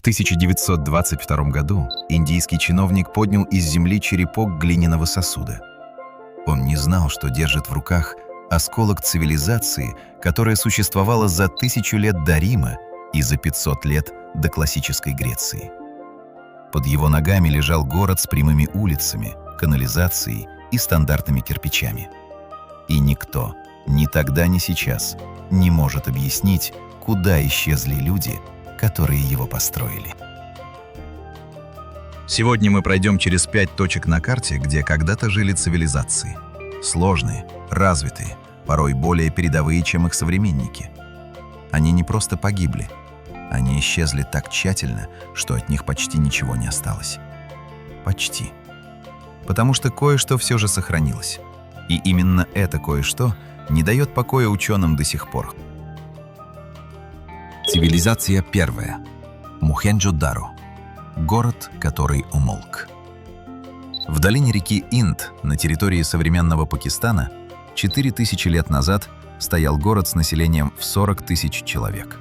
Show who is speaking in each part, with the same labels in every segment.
Speaker 1: 1922 году индийский чиновник поднял из земли черепок глиняного сосуда. Он не знал, что держит в руках осколок цивилизации, которая существовала за 1000 лет до Рима и за 500 лет до классической Греции. Под его ногами лежал город с прямыми улицами, канализацией и стандартными кирпичами. И никто, ни тогда, ни сейчас, не может объяснить, куда исчезли люди, которые его построили.
Speaker 2: Сегодня мы пройдем через 5 точек на карте, где когда-то жили цивилизации. Сложные, развитые, порой более передовые, чем их современники. Они не просто погибли. Они исчезли так тщательно, что от них почти ничего не осталось. Почти. Потому что кое-что все же сохранилось. И именно это кое-что не дает покоя ученым до сих пор. Цивилизация первая. Мохенджо-Даро. Город, который умолк. В долине реки Инд, на территории современного Пакистана, 4000 лет назад стоял город с населением в 40 000 человек.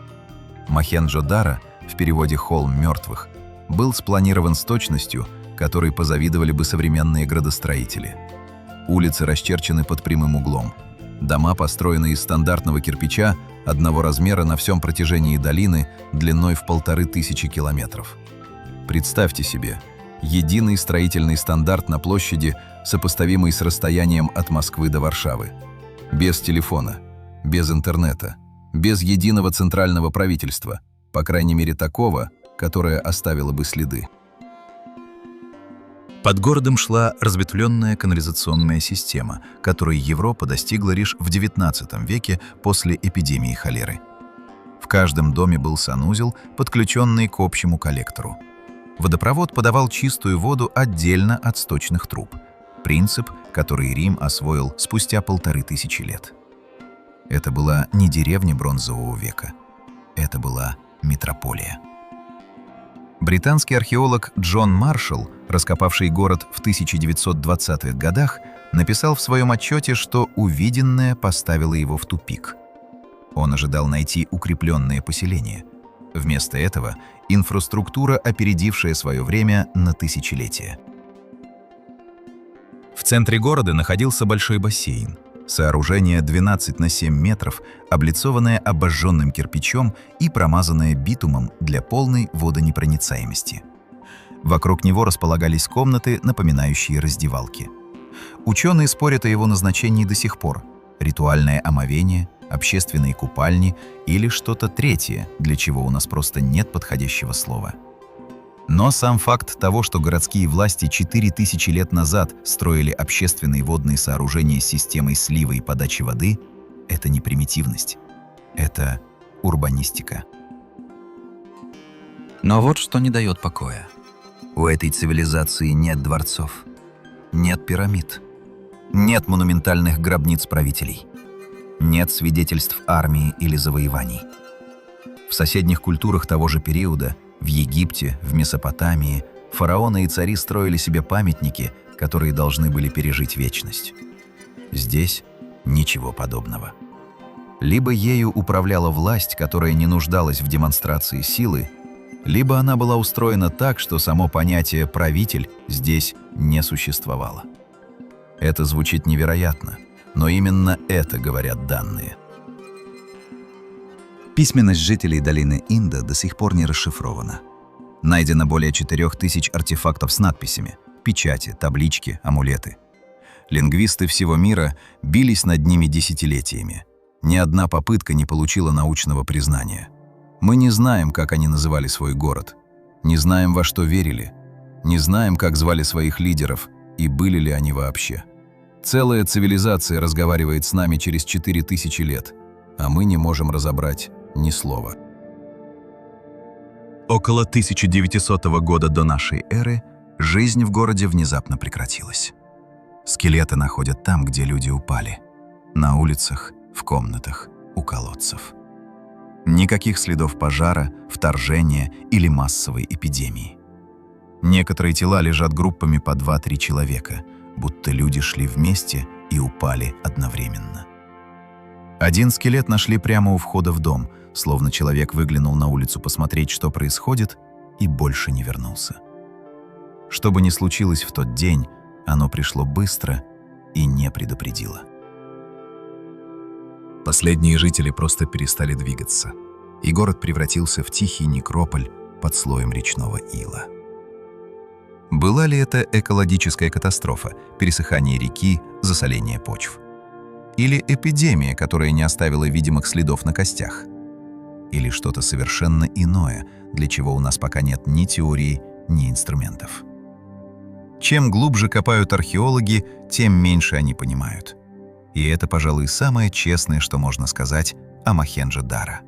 Speaker 2: Мохенджо-Даро, в переводе «холм мертвых», был спланирован с точностью, которой позавидовали бы современные градостроители. Улицы расчерчены под прямым углом. Дома построены из стандартного кирпича одного размера на всем протяжении долины длиной в 1500 километров. Представьте себе, единый строительный стандарт на площади, сопоставимый с расстоянием от Москвы до Варшавы. Без телефона, без интернета, без единого центрального правительства, по крайней мере такого, которое оставило бы следы. Под городом шла разветвленная канализационная система, которой Европа достигла лишь в XIX веке после эпидемии холеры. В каждом доме был санузел, подключенный к общему коллектору. Водопровод подавал чистую воду отдельно от сточных труб. Принцип, который Рим освоил спустя 1500 лет. Это была не деревня бронзового века. Это была метрополия. Британский археолог Джон Маршалл, раскопавший город в 1920-х годах, написал в своем отчете, что увиденное поставило его в тупик. Он ожидал найти укрепленные поселения. Вместо этого инфраструктура, опередившая свое время на тысячелетия. В центре города находился большой бассейн. Сооружение 12 на 7 метров, облицованное обожженным кирпичом и промазанное битумом для полной водонепроницаемости. Вокруг него располагались комнаты, напоминающие раздевалки. Ученые спорят о его назначении до сих пор. Ритуальное омовение, общественные купальни или что-то третье, для чего у нас просто нет подходящего слова. Но сам факт того, что городские власти 4000 лет назад строили общественные водные сооружения с системой слива и подачи воды, это не примитивность, это урбанистика. Но вот что не дает покоя. У этой цивилизации нет дворцов, нет пирамид, нет монументальных гробниц правителей, нет свидетельств армии или завоеваний. В соседних культурах того же периода, в Египте, в Месопотамии, фараоны и цари строили себе памятники, которые должны были пережить вечность. Здесь ничего подобного. Либо ею управляла власть, которая не нуждалась в демонстрации силы, либо она была устроена так, что само понятие «правитель» здесь не существовало. Это звучит невероятно, но именно это говорят данные. Письменность жителей долины Инда до сих пор не расшифрована. Найдено более 4000 артефактов с надписями, печати, таблички, амулеты. Лингвисты всего мира бились над ними десятилетиями. Ни одна попытка не получила научного признания. Мы не знаем, как они называли свой город, не знаем, во что верили, не знаем, как звали своих лидеров и были ли они вообще. Целая цивилизация разговаривает с нами через 4000 лет, а мы не можем разобрать ни слова. Около 1900 года до нашей эры жизнь в городе внезапно прекратилась. Скелеты находят там, где люди упали. На улицах, в комнатах, у колодцев. Никаких следов пожара, вторжения или массовой эпидемии. Некоторые тела лежат группами по 2-3 человека, будто люди шли вместе и упали одновременно. Один скелет нашли прямо у входа в дом, словно человек выглянул на улицу посмотреть, что происходит, и больше не вернулся. Что бы ни случилось в тот день, оно пришло быстро и не предупредило. Последние жители просто перестали двигаться, и город превратился в тихий некрополь под слоем речного ила. Была ли это экологическая катастрофа, пересыхание реки, засоление почв? Или эпидемия, которая не оставила видимых следов на костях? Или что-то совершенно иное, для чего у нас пока нет ни теории, ни инструментов? Чем глубже копают археологи, тем меньше они понимают. И это, пожалуй, самое честное, что можно сказать о Мохенджо-Даро.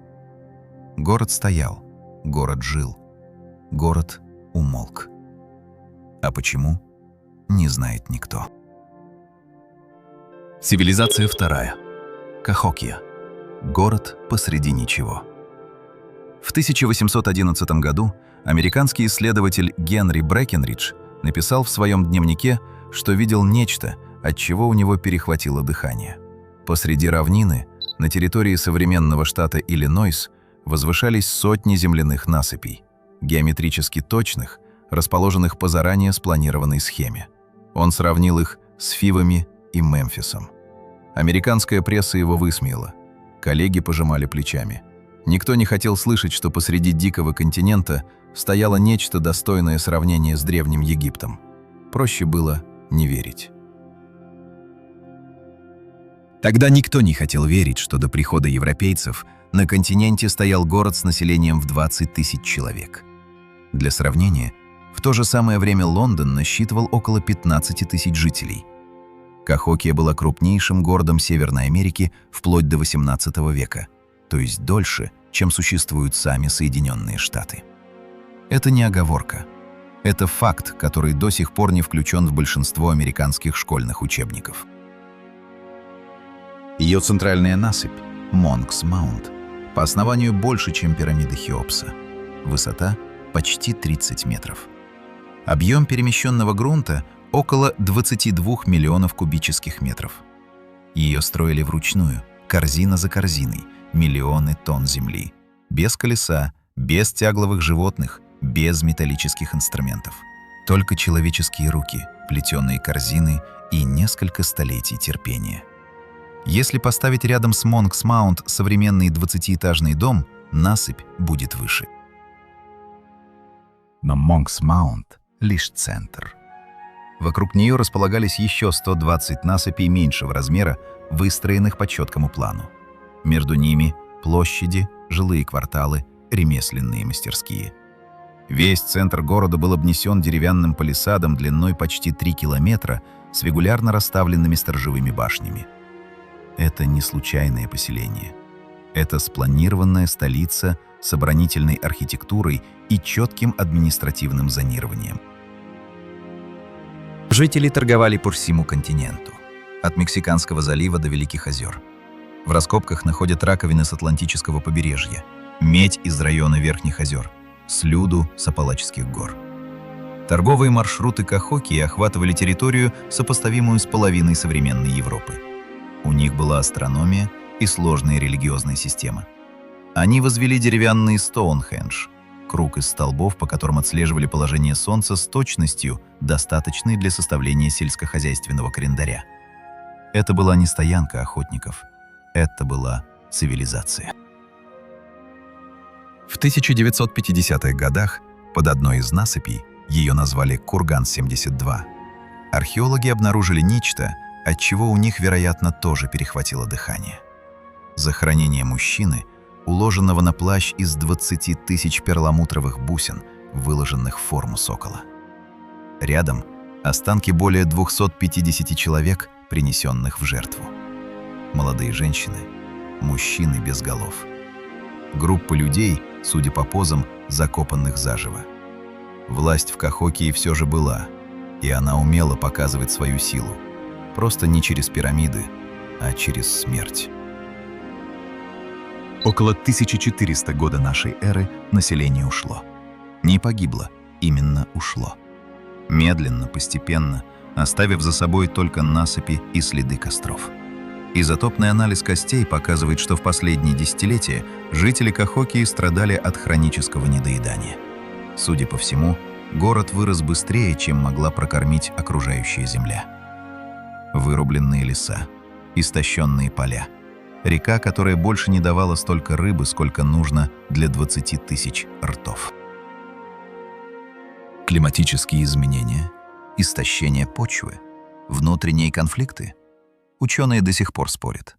Speaker 2: Город стоял, город жил, город умолк. А почему, не знает никто. Цивилизация вторая. Кахокия. Город посреди ничего. В 1811 году американский исследователь Генри Брэкенридж написал в своем дневнике, что видел нечто, от чего у него перехватило дыхание. Посреди равнины, на территории современного штата Иллинойс, возвышались сотни земляных насыпей, геометрически точных, расположенных по заранее спланированной схеме. Он сравнил их с Фивами и Мемфисом. Американская пресса его высмеяла. Коллеги пожимали плечами. Никто не хотел слышать, что посреди дикого континента стояло нечто достойное сравнения с Древним Египтом. Проще было не верить. Тогда никто не хотел верить, что до прихода европейцев на континенте стоял город с населением в 20 тысяч человек. Для сравнения, в то же самое время Лондон насчитывал около 15 тысяч жителей. Кахокия была крупнейшим городом Северной Америки вплоть до XVIII века, то есть дольше, чем существуют сами Соединенные Штаты. Это не оговорка. Это факт, который до сих пор не включен в большинство американских школьных учебников. Ее центральная насыпь, Монкс Маунт, по основанию больше, чем пирамида Хеопса. Высота почти 30 метров. Объем перемещенного грунта около 22 миллионов кубических метров. Ее строили вручную, корзина за корзиной, миллионы тонн земли. Без колеса, без тягловых животных, без металлических инструментов. Только человеческие руки, плетеные корзины и несколько столетий терпения. Если поставить рядом с Монкс Маунт современный 20-этажный дом, насыпь будет выше. Но Монкс Маунт — лишь центр. Вокруг нее располагались еще 120 насыпей меньшего размера, выстроенных по четкому плану. Между ними — площади, жилые кварталы, ремесленные мастерские. Весь центр города был обнесен деревянным палисадом длиной почти 3 километра с регулярно расставленными сторожевыми башнями. Это не случайное поселение. Это спланированная столица с оборонительной архитектурой и четким административным зонированием. Жители торговали по всему континенту, от Мексиканского залива до Великих озер. В раскопках находят раковины с Атлантического побережья, медь из района Верхних озер, слюду с Апалачских гор. Торговые маршруты Кахокии охватывали территорию, сопоставимую с половиной современной Европы. У них была астрономия и сложная религиозная система. Они возвели деревянный Стоунхендж, круг из столбов, по которым отслеживали положение Солнца с точностью, достаточной для составления сельскохозяйственного календаря. Это была не стоянка охотников, это была цивилизация. В 1950-х годах под одной из насыпей, ее назвали Курган-72, археологи обнаружили нечто, от чего у них, вероятно, тоже перехватило дыхание. Захоронение мужчины, уложенного на плащ из 20 тысяч перламутровых бусин, выложенных в форму сокола. Рядом останки более 250 человек, принесенных в жертву. Молодые женщины, мужчины без голов. Группа людей, судя по позам, закопанных заживо. Власть в Кахокии все же была, и она умела показывать свою силу. Просто не через пирамиды, а через смерть. Около 1400 года нашей эры население ушло. Не погибло, именно ушло. Медленно, постепенно, оставив за собой только насыпи и следы костров. Изотопный анализ костей показывает, что в последние десятилетия жители Кахокии страдали от хронического недоедания. Судя по всему, город вырос быстрее, чем могла прокормить окружающая земля. Вырубленные леса, истощенные поля, река, которая больше не давала столько рыбы, сколько нужно для 20 тысяч ртов. Климатические изменения, истощение почвы, внутренние конфликты. Ученые до сих пор спорят.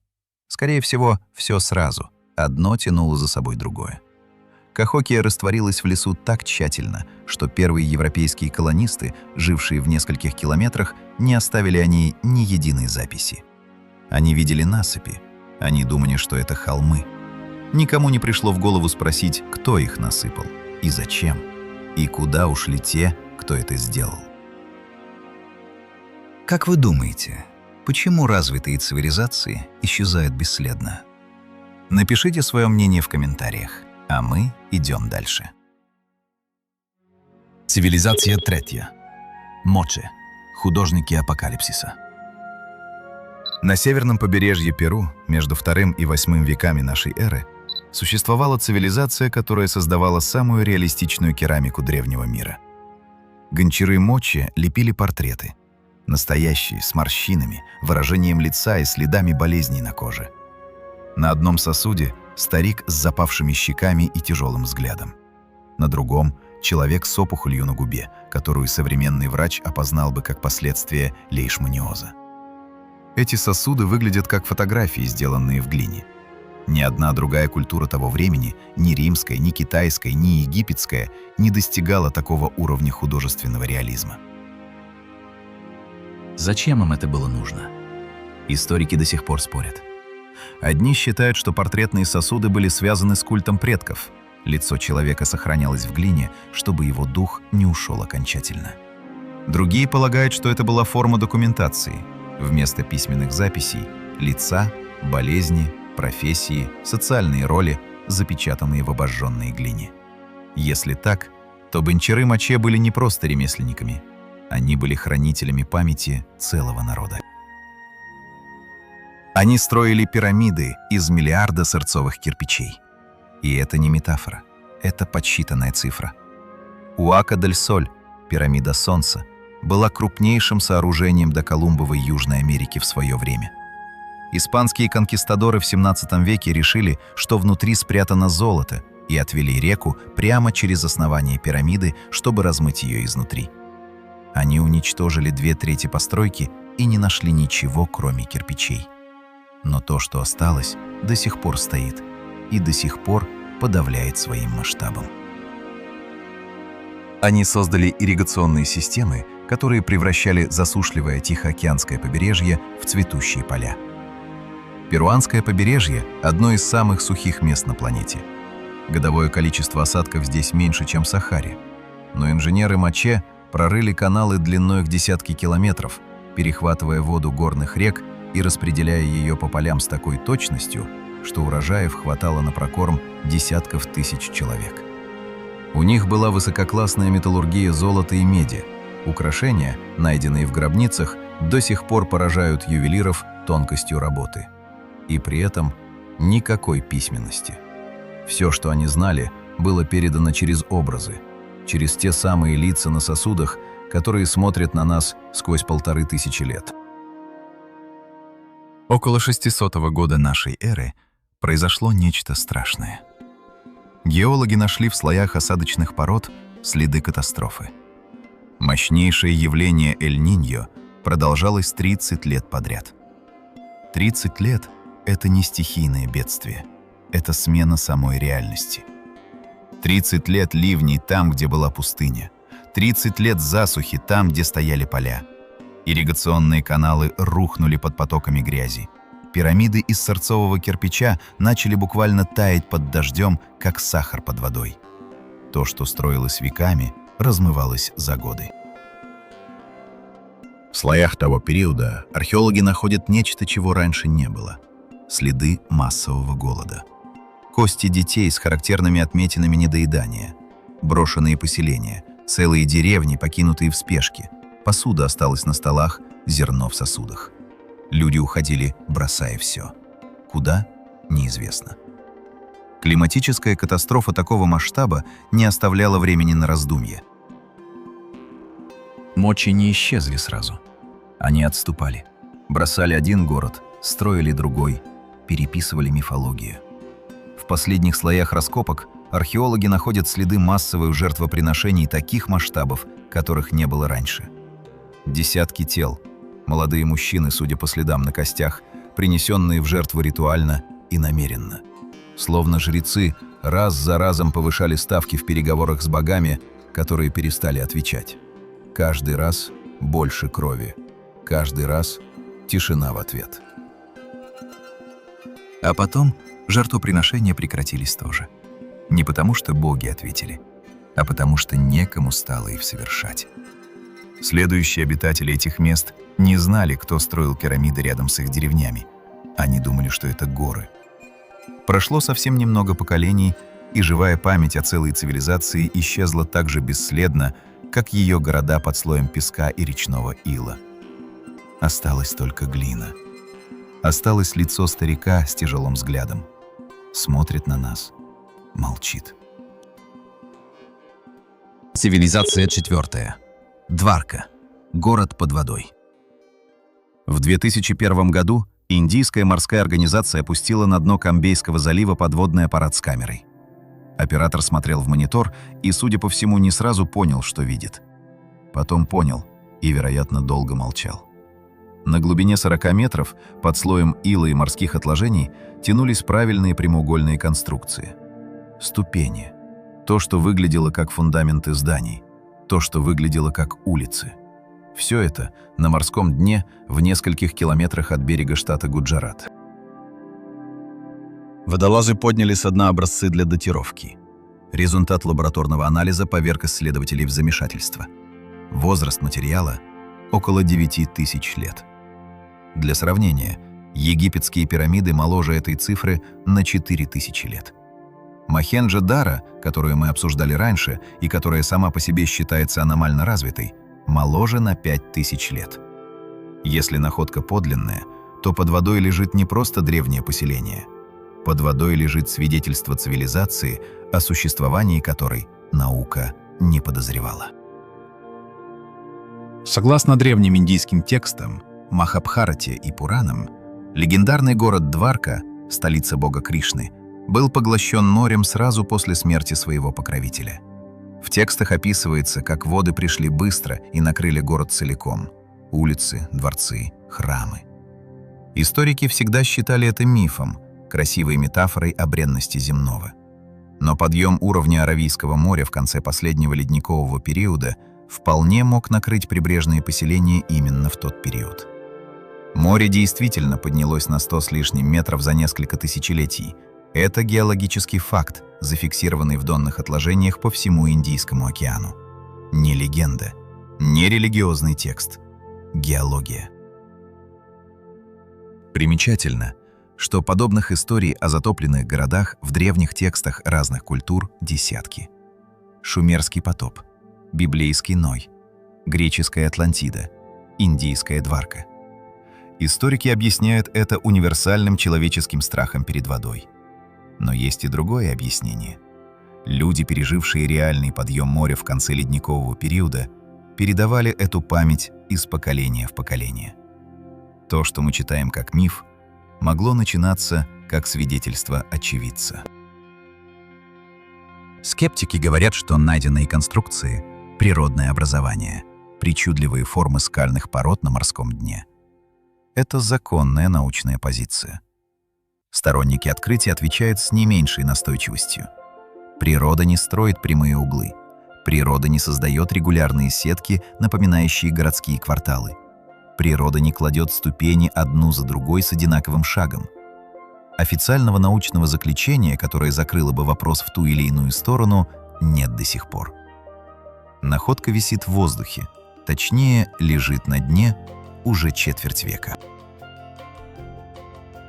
Speaker 2: Скорее всего, все сразу. Одно тянуло за собой другое. Кахокия растворилась в лесу так тщательно, что первые европейские колонисты, жившие в нескольких километрах, не оставили о ней ни единой записи. Они видели насыпи. Они думали, что это холмы. Никому не пришло в голову спросить, кто их насыпал и зачем, и куда ушли те, кто это сделал. Как вы думаете, почему развитые цивилизации исчезают бесследно? Напишите свое мнение в комментариях, а мы идем дальше. Цивилизация третья. Моче. Художники апокалипсиса. На северном побережье Перу, между II и VIII веками нашей эры, существовала цивилизация, которая создавала самую реалистичную керамику древнего мира. Гончары Моче лепили портреты. Настоящие, с морщинами, выражением лица и следами болезней на коже. На одном сосуде старик с запавшими щеками и тяжелым взглядом. На другом – человек с опухолью на губе, которую современный врач опознал бы как последствие лейшманиоза. Эти сосуды выглядят как фотографии, сделанные в глине. Ни одна другая культура того времени, ни римская, ни китайская, ни египетская, не достигала такого уровня художественного реализма. Зачем им это было нужно? Историки до сих пор спорят. Одни считают, что портретные сосуды были связаны с культом предков. Лицо человека сохранялось в глине, чтобы его дух не ушел окончательно. Другие полагают, что это была форма документации. Вместо письменных записей – лица, болезни, профессии, социальные роли, запечатанные в обожженной глине. Если так, то гончары Моче были не просто ремесленниками. Они были хранителями памяти целого народа. Они строили пирамиды из миллиарда сырцовых кирпичей. И это не метафора, это подсчитанная цифра. Уака-дель-Соль, пирамида Солнца, была крупнейшим сооружением доколумбовой Южной Америки в свое время. Испанские конкистадоры в 17 веке решили, что внутри спрятано золото, и отвели реку прямо через основание пирамиды, чтобы размыть ее изнутри. Они уничтожили 2/3 постройки и не нашли ничего, кроме кирпичей. Но то, что осталось, до сих пор стоит и до сих пор подавляет своим масштабом. Они создали ирригационные системы, которые превращали засушливое Тихоокеанское побережье в цветущие поля. Перуанское побережье – одно из самых сухих мест на планете. Годовое количество осадков здесь меньше, чем в Сахаре. Но инженеры Моче прорыли каналы длиной в десятки километров, перехватывая воду горных рек и распределяя ее по полям с такой точностью, что урожаев хватало на прокорм десятков тысяч человек. У них была высококлассная металлургия золота и меди. Украшения, найденные в гробницах, до сих пор поражают ювелиров тонкостью работы. И при этом никакой письменности. Все, что они знали, было передано через образы, через те самые лица на сосудах, которые смотрят на нас сквозь 1500 лет. Около 600 года нашей эры произошло нечто страшное. Геологи нашли в слоях осадочных пород следы катастрофы. Мощнейшее явление Эль-Ниньо продолжалось 30 лет подряд. 30 лет – это не стихийное бедствие, это смена самой реальности. 30 лет ливней там, где была пустыня. 30 лет засухи там, где стояли поля. Ирригационные каналы рухнули под потоками грязи. Пирамиды из сырцового кирпича начали буквально таять под дождем, как сахар под водой. То, что строилось веками, размывалось за годы. В слоях того периода археологи находят нечто, чего раньше не было – следы массового голода. Кости детей с характерными отметинами недоедания, брошенные поселения, целые деревни, покинутые в спешке, посуда осталась на столах, зерно в сосудах. Люди уходили, бросая все. Куда – неизвестно.
Speaker 1: Климатическая катастрофа такого масштаба не оставляла времени на раздумье.
Speaker 2: Мочи не исчезли сразу. Они отступали. Бросали один город, строили другой, переписывали мифологию.
Speaker 1: В последних слоях раскопок археологи находят следы массовых жертвоприношений таких масштабов, которых не было раньше. Десятки тел, молодые мужчины, судя по следам на костях, принесенные в жертву ритуально и намеренно. Словно жрецы раз за разом повышали ставки в переговорах с богами, которые перестали отвечать. Каждый раз больше крови, каждый раз тишина в ответ.
Speaker 2: А потом жертвоприношения прекратились тоже. Не потому, что боги ответили, а потому, что некому стало их совершать.
Speaker 1: Следующие обитатели этих мест не знали, кто строил пирамиды рядом с их деревнями. Они думали, что это горы. Прошло совсем немного поколений, и живая память о целой цивилизации исчезла так же бесследно, как ее города под слоем песка и речного ила. Осталась только глина. Осталось лицо старика с тяжелым взглядом. Смотрит на нас, молчит.
Speaker 2: Цивилизация 4. Дварка. Город под водой.
Speaker 1: В 2001 году Индийская морская организация опустила на дно Камбейского залива подводный аппарат с камерой. Оператор смотрел в монитор и, судя по всему, не сразу понял, что видит. Потом понял и, вероятно, долго молчал. На глубине 40 метров, под слоем ила и морских отложений, тянулись правильные прямоугольные конструкции. Ступени. То, что выглядело как фундаменты зданий. То, что выглядело как улицы. Все это на морском дне в нескольких километрах от берега штата Гуджарат. Водолазы подняли со дна образцы для датировки. Результат лабораторного анализа поверг исследователей в замешательство. Возраст материала – около 9000 лет. Для сравнения, египетские пирамиды моложе этой цифры на 4000 лет. Мохенджо-Даро, которую мы обсуждали раньше и которая сама по себе считается аномально развитой, моложе на 5000 лет. Если находка подлинная, то под водой лежит не просто древнее поселение. Под водой лежит свидетельство цивилизации, о существовании которой наука не подозревала. Согласно древним индийским текстам, Махабхарате и Пуранам, легендарный город Дварка, столица бога Кришны, был поглощен морем сразу после смерти своего покровителя. В текстах описывается, как воды пришли быстро и накрыли город целиком. Улицы, дворцы, храмы. Историки всегда считали это мифом, красивой метафорой о бренности земного. Но подъем уровня Аравийского моря в конце последнего ледникового периода вполне мог накрыть прибрежные поселения именно в тот период. Море действительно поднялось на 100 с лишним метров за несколько тысячелетий. Это геологический факт, зафиксированный в донных отложениях по всему Индийскому океану. Не легенда, не религиозный текст. Геология. Примечательно, что подобных историй о затопленных городах в древних текстах разных культур десятки. Шумерский потоп, библейский Ной, греческая Атлантида, индийская Дварка. Историки объясняют это универсальным человеческим страхом перед водой. Но есть и другое объяснение. Люди, пережившие реальный подъем моря в конце ледникового периода, передавали эту память из поколения в поколение. То, что мы читаем как миф, могло начинаться как свидетельство очевидца. Скептики говорят, что найденные конструкции – природное образование, причудливые формы скальных пород на морском дне. Это законная научная позиция. Сторонники открытия отвечают с не меньшей настойчивостью. Природа не строит прямые углы. Природа не создает регулярные сетки, напоминающие городские кварталы. Природа не кладет ступени одну за другой с одинаковым шагом. Официального научного заключения, которое закрыло бы вопрос в ту или иную сторону, нет до сих пор. Находка висит в воздухе, точнее, лежит на дне уже четверть века.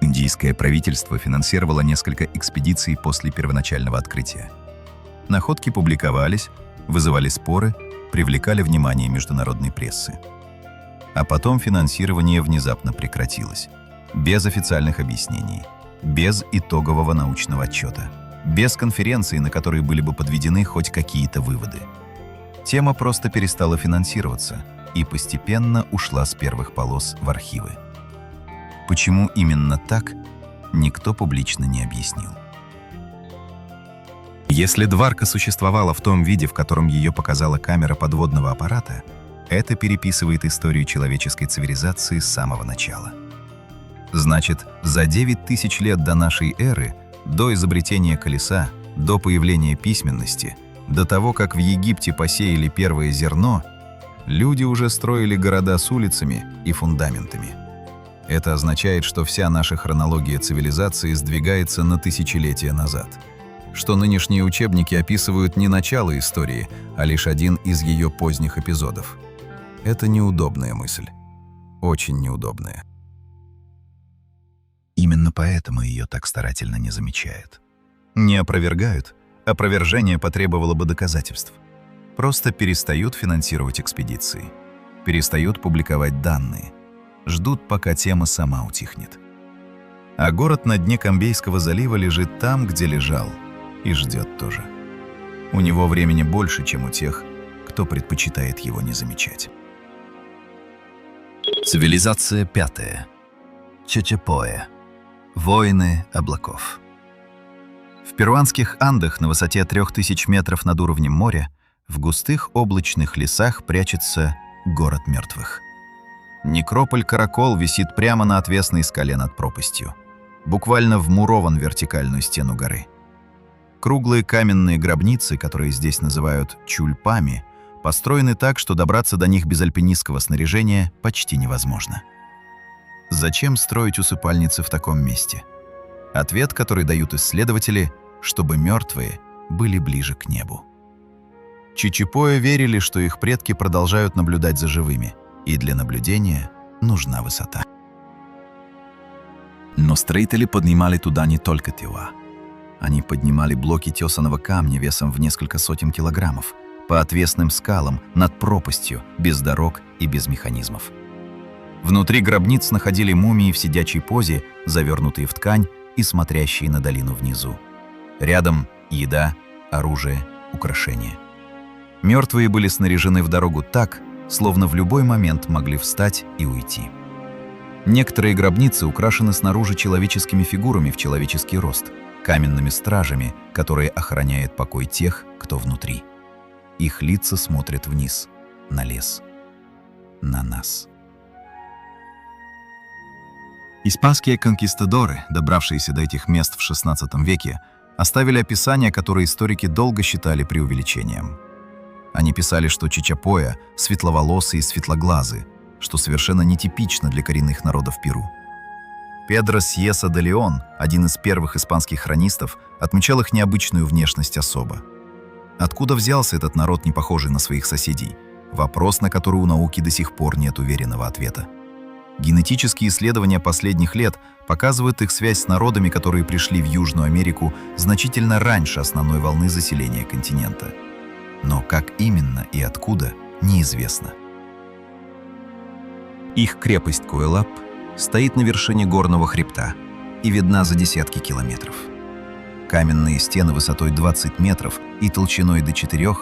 Speaker 1: Индийское правительство финансировало несколько экспедиций после первоначального открытия. Находки публиковались, вызывали споры, привлекали внимание международной прессы. А потом финансирование внезапно прекратилось, без официальных объяснений, без итогового научного отчета. без конференции, на которой были бы подведены хоть какие-то выводы. Тема просто перестала финансироваться и постепенно ушла с первых полос в архивы. Почему именно так, никто публично не объяснил. Если Дварка существовала в том виде, в котором ее показала камера подводного аппарата, это переписывает историю человеческой цивилизации с самого начала. Значит, за 9000 лет до нашей эры, до изобретения колеса, до появления письменности, до того, как в Египте посеяли первое зерно, люди уже строили города с улицами и фундаментами. Это означает, что вся наша хронология цивилизации сдвигается на тысячелетия назад, что нынешние учебники описывают не начало истории, а лишь один из ее поздних эпизодов. Это неудобная мысль. Очень неудобная. Именно поэтому ее так старательно не замечают. Не опровергают. Опровержение потребовало бы доказательств. Просто перестают финансировать экспедиции. Перестают публиковать данные. Ждут, пока тема сама утихнет. А город на дне Камбейского залива лежит там, где лежал, и ждет тоже. У него времени больше, чем у тех, кто предпочитает его не замечать.
Speaker 2: Цивилизация пятая. Чичапоя. Воины облаков.
Speaker 1: В перуанских Андах на высоте 3000 метров над уровнем моря в густых облачных лесах прячется город мертвых. Некрополь-каракол висит прямо на отвесной скале над пропастью. Буквально вмурован в вертикальную стену горы. Круглые каменные гробницы, которые здесь называют чульпами, построены так, что добраться до них без альпинистского снаряжения почти невозможно. Зачем строить усыпальницы в таком месте? Ответ, который дают исследователи, чтобы мертвые были ближе к небу. Чичапоя верили, что их предки продолжают наблюдать за живыми, и для наблюдения нужна высота.
Speaker 2: Но строители поднимали туда не только тела. Они поднимали блоки тесаного камня весом в несколько сотен килограммов по отвесным скалам над пропастью, без дорог и без механизмов.
Speaker 1: Внутри гробниц находили мумии в сидячей позе, завернутые в ткань и смотрящие на долину внизу. Рядом еда, оружие, украшения. Мертвые были снаряжены в дорогу так, словно в любой момент могли встать и уйти. Некоторые гробницы украшены снаружи человеческими фигурами в человеческий рост, каменными стражами, которые охраняют покой тех, кто внутри. Их лица смотрят вниз, на лес, на нас. Испанские конкистадоры, добравшиеся до этих мест в XVI веке, оставили описания, которые историки долго считали преувеличением. Они писали, что Чичапоя светловолосые и светлоглазые, что совершенно нетипично для коренных народов Перу. Педро Сьеса де Леон, один из первых испанских хронистов, отмечал их необычную внешность особо. Откуда взялся этот народ, не похожий на своих соседей? Вопрос, на который у науки до сих пор нет уверенного ответа. Генетические исследования последних лет показывают их связь с народами, которые пришли в Южную Америку значительно раньше основной волны заселения континента. Но как именно и откуда, неизвестно. Их крепость Куэлап стоит на вершине горного хребта и видна за десятки километров. Каменные стены высотой 20 метров и толщиной до 4,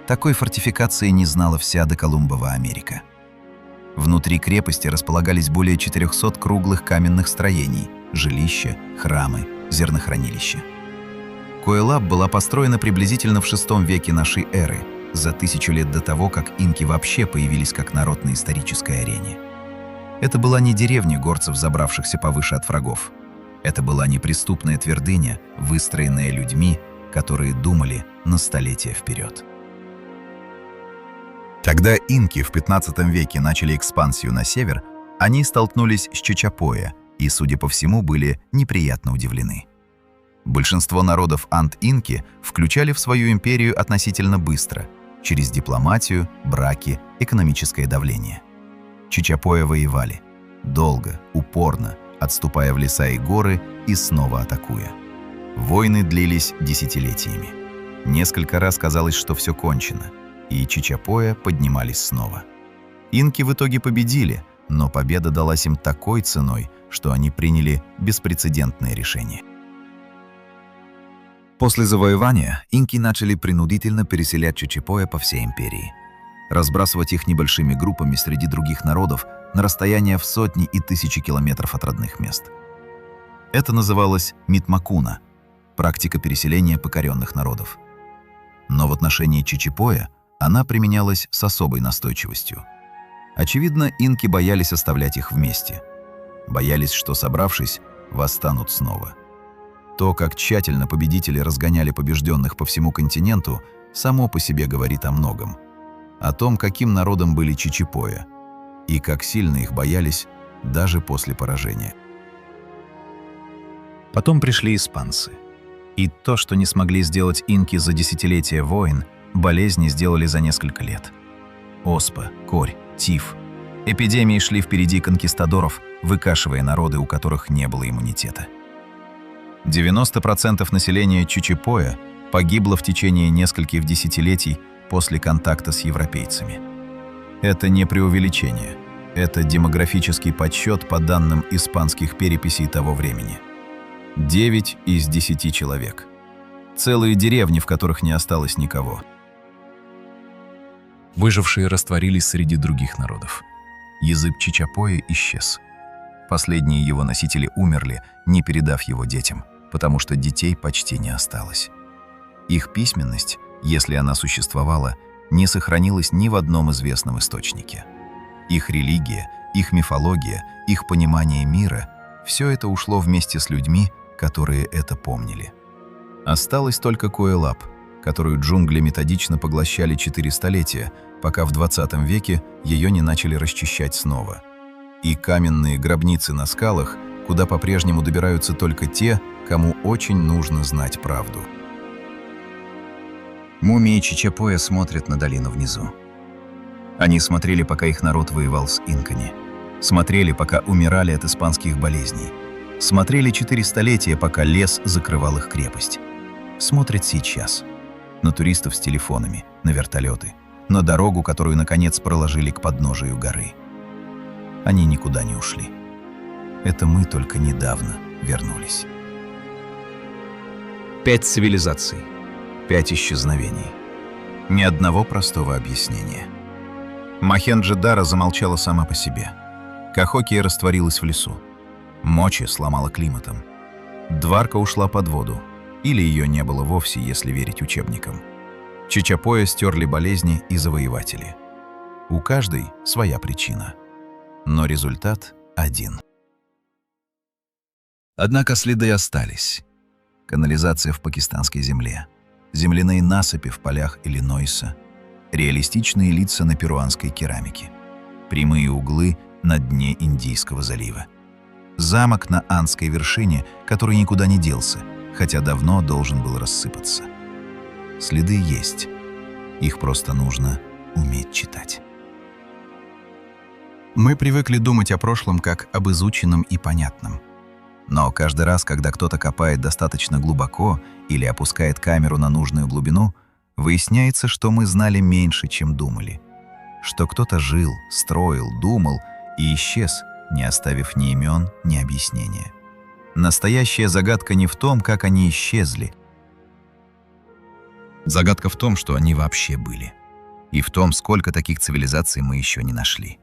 Speaker 1: такой фортификации не знала вся доколумбова Америка. Внутри крепости располагались более 400 круглых каменных строений, жилища, храмы, зернохранилища. Куэлап была построена приблизительно в VI веке нашей эры, за 1000 лет до того, как инки вообще появились как народ на исторической арене. Это была не деревня горцев, забравшихся повыше от врагов. Это была неприступная твердыня, выстроенная людьми, которые думали на столетия вперед. Когда инки в 15 веке начали экспансию на север, они столкнулись с Чичапоя и, судя по всему, были неприятно удивлены. Большинство народов Анд-Инки включали в свою империю относительно быстро, через дипломатию, браки, экономическое давление. Чичапоя воевали долго, упорно, отступая в леса и горы и снова атакуя. Войны длились десятилетиями. Несколько раз казалось, что все кончено, и Чичапоя поднимались снова. Инки в итоге победили, но победа далась им такой ценой, что они приняли беспрецедентное решение.
Speaker 2: После завоевания инки начали принудительно переселять чичипоя по всей империи, разбрасывать их небольшими группами среди других народов на расстояние в сотни и тысячи километров от родных мест. Это называлось митмакуна – практика переселения покоренных народов. Но в отношении чичипоя она применялась с особой настойчивостью. Очевидно, инки боялись оставлять их вместе. Боялись, что, собравшись, восстанут снова. То, как тщательно победители разгоняли побежденных по всему континенту, само по себе говорит о многом. О том, каким народом были чичипоя, и как сильно их боялись даже после поражения. Потом пришли испанцы. И то, что не смогли сделать инки за десятилетия войн, болезни сделали за несколько лет. Оспа, корь, тиф. Эпидемии шли впереди конкистадоров, выкашивая народы, у которых не было иммунитета. 90% населения Чичипоя погибло в течение нескольких десятилетий после контакта с европейцами. Это не преувеличение. Это демографический подсчет по данным испанских переписей того времени. 9 из 10 человек. Целые деревни, в которых не осталось никого. Выжившие растворились среди других народов. Язык чичапоя исчез. Последние его носители умерли, не передав его детям, потому что детей почти не осталось. Их письменность, если она существовала, не сохранилась ни в одном известном источнике. Их религия, их мифология, их понимание мира – все это ушло вместе с людьми, которые это помнили. Осталась только Коэлап, которую джунгли методично поглощали 4 столетия, пока в 20 веке ее не начали расчищать снова. И каменные гробницы на скалах, куда по-прежнему добираются только те, кому очень нужно знать правду. Мумии Чичапоя смотрят на долину внизу. Они смотрели, пока их народ воевал с инками. Смотрели, пока умирали от испанских болезней. Смотрели 4 столетия, пока лес закрывал их крепость. Смотрят сейчас. На туристов с телефонами, на вертолеты, на дорогу, которую, наконец, проложили к подножию горы. Они никуда не ушли. Это мы только недавно вернулись. 5 цивилизаций, 5 исчезновений. Ни одного простого объяснения. Мохенджо-Даро замолчала сама по себе. Кахокия растворилась в лесу. Мочи сломала климатом. Дварка ушла под воду. Или ее не было вовсе, если верить учебникам. Чичапоя стерли болезни и завоеватели. У каждой своя причина. Но результат один. Однако следы остались. Канализация в пакистанской земле, земляные насыпи в полях Иллинойса, реалистичные лица на перуанской керамике, прямые углы на дне Индийского залива. Замок на Андской вершине, который никуда не делся, хотя давно должен был рассыпаться. Следы есть. Их просто нужно уметь читать. Мы привыкли думать о прошлом как об изученном и понятном. Но каждый раз, когда кто-то копает достаточно глубоко или опускает камеру на нужную глубину, выясняется, что мы знали меньше, чем думали. Что кто-то жил, строил, думал и исчез, не оставив ни имен, ни объяснения. Настоящая загадка не в том, как они исчезли. Загадка в том, что они вообще были. И в том, сколько таких цивилизаций мы еще не нашли.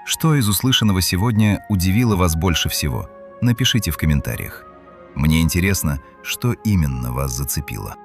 Speaker 2: Что из услышанного сегодня удивило вас больше всего? Напишите в комментариях. Мне интересно, что именно вас зацепило.